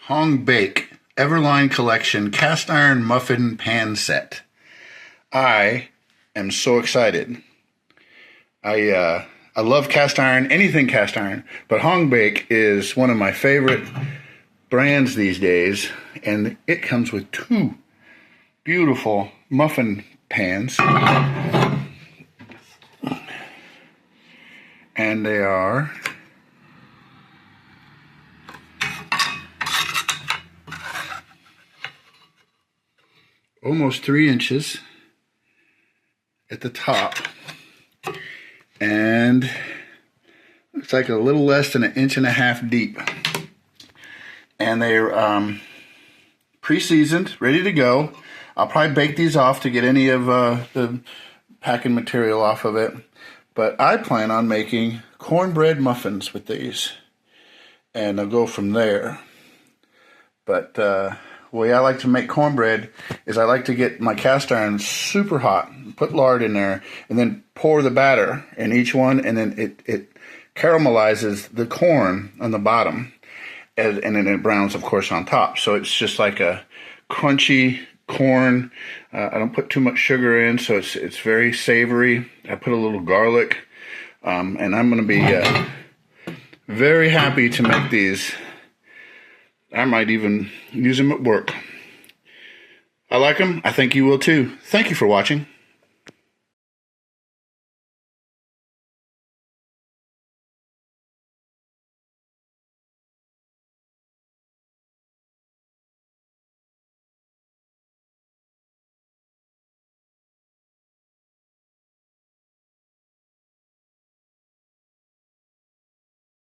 HONGBAKE Everline Collection Cast Iron Muffin Pan Set. I am so excited. I love cast iron, anything cast iron, but HONGBAKE is one of my favorite brands these days, and it comes with two beautiful muffin pans, and they are almost 3 inches at the top, and it's like a little less than 1.5 inches deep. And they're pre-seasoned, ready to go. I'll probably bake these off to get any of the packing material off of it. But I plan on making cornbread muffins with these, and I'll go from there. But the way I like to make cornbread is I like to get my cast iron super hot, put lard in there, and then pour the batter in each one, and then it caramelizes the corn on the bottom, and then it browns, of course, on top. So it's just like a crunchy corn. I don't put too much sugar in, so it's very savory. I put a little garlic, and I'm going to be very happy to make these. I might even use them at work. I like them. I think you will too. Thank you for watching.